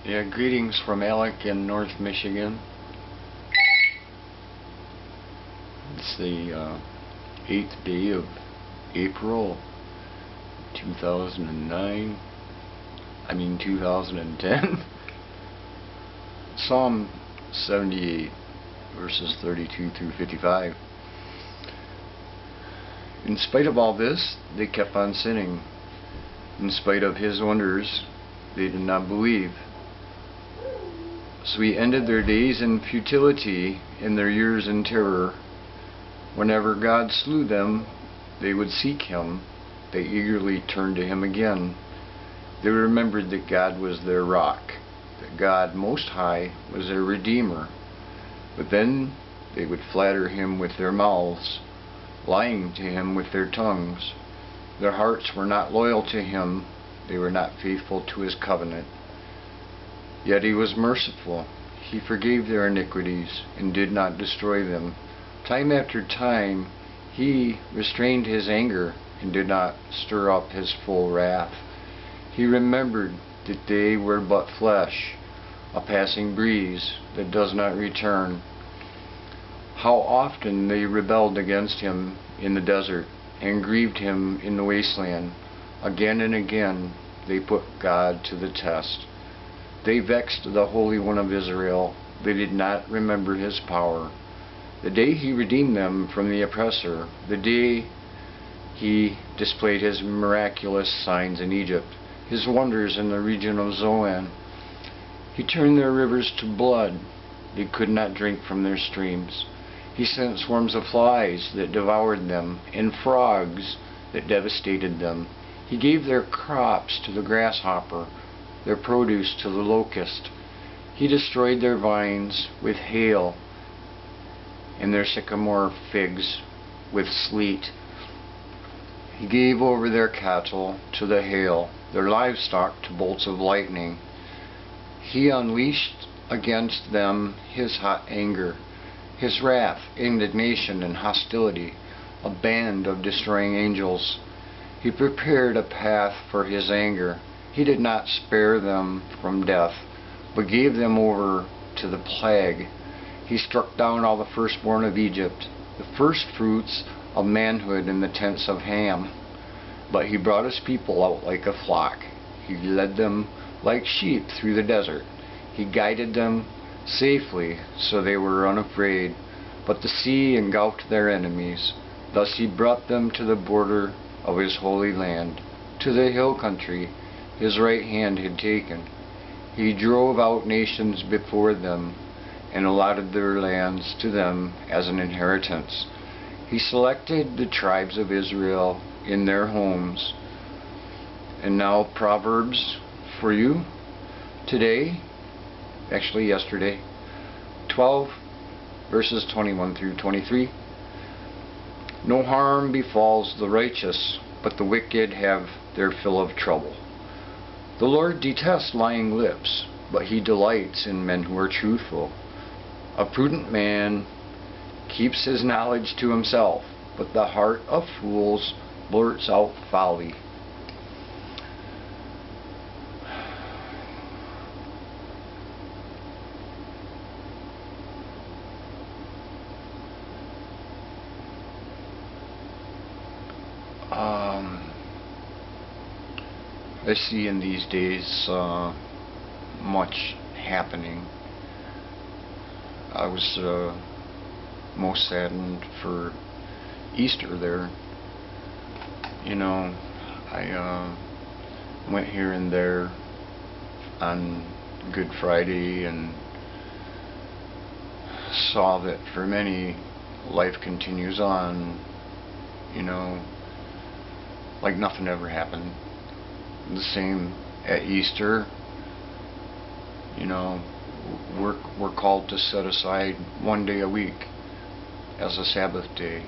Yeah, greetings from Alec in North Michigan. It's the 8th day of April 2009. 2010. Psalm 78, verses 32 through 55. In spite of all this, they kept on sinning. In spite of his wonders, they did not believe. So he ended their days in futility, and their years in terror. Whenever God slew them, they would seek him. They eagerly turned to him again. They remembered that God was their rock, that God Most High was their Redeemer. But then they would flatter him with their mouths, lying to him with their tongues. Their hearts were not loyal to him. They were not faithful to his covenant. Yet he was merciful. He forgave their iniquities and did not destroy them. Time after time he restrained his anger and did not stir up his full wrath. He remembered that they were but flesh, a passing breeze that does not return. How often they rebelled against him in the desert and grieved him in the wasteland. Again and again they put God to the test. They vexed the Holy One of Israel. They did not remember his power. The day he redeemed them from the oppressor, the day he displayed his miraculous signs in Egypt, his wonders in the region of Zoan. He turned their rivers to blood. They could not drink from their streams. He sent swarms of flies that devoured them, and frogs that devastated them. He gave their crops to the grasshopper, their produce to the locust. He destroyed their vines with hail, and their sycamore figs with sleet. He gave over their cattle to the hail, their livestock to bolts of lightning. He unleashed against them his hot anger, his wrath, indignation, and hostility, a band of destroying angels. He prepared a path for his anger. He did not spare them from death, but gave them over to the plague. He struck down all the firstborn of Egypt, the first fruits of manhood in the tents of Ham. But he brought his people out like a flock. He led them like sheep through the desert. He guided them safely, so they were unafraid. But the sea engulfed their enemies. Thus he brought them to the border of his holy land, to the hill country his right hand had taken. He drove out nations before them and allotted their lands to them as an inheritance. He selected the tribes of Israel in their homes. And now Proverbs for you today, actually yesterday, 12 verses 21 through 23. No harm befalls the righteous, but the wicked have their fill of trouble. The Lord detests lying lips, but he delights in men who are truthful. A prudent man keeps his knowledge to himself, but the heart of fools blurts out folly. I see in these days much happening. I was most saddened for Easter there. I went here and there on Good Friday and saw that for many, life continues on, like nothing ever happened. The same at Easter. We're called to set aside one day a week as a Sabbath day,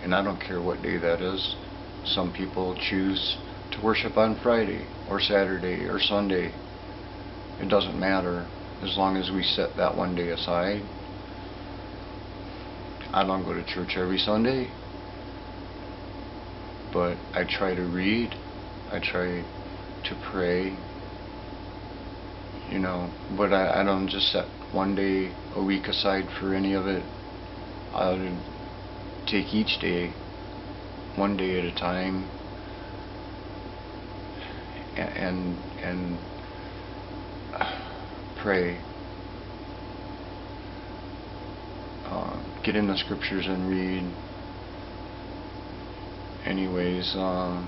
and I don't care what day that is. Some people choose to worship on Friday or Saturday or Sunday. It doesn't matter as long as we set that one day aside. I don't go to church every Sunday, but I try to read, I try to pray, you know, but I don't just set one day a week aside for any of it. I would take each day, one day at a time, and pray. Get in the scriptures and read. Anyways, I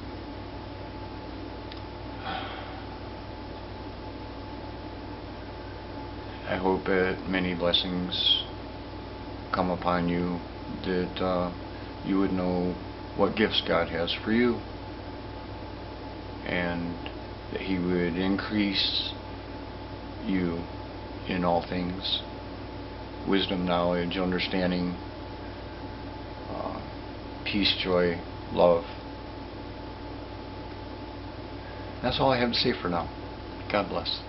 hope that many blessings come upon you, that you would know what gifts God has for you, and that He would increase you in all things: wisdom, knowledge, understanding, peace, joy, love. That's all I have to say for now. God bless.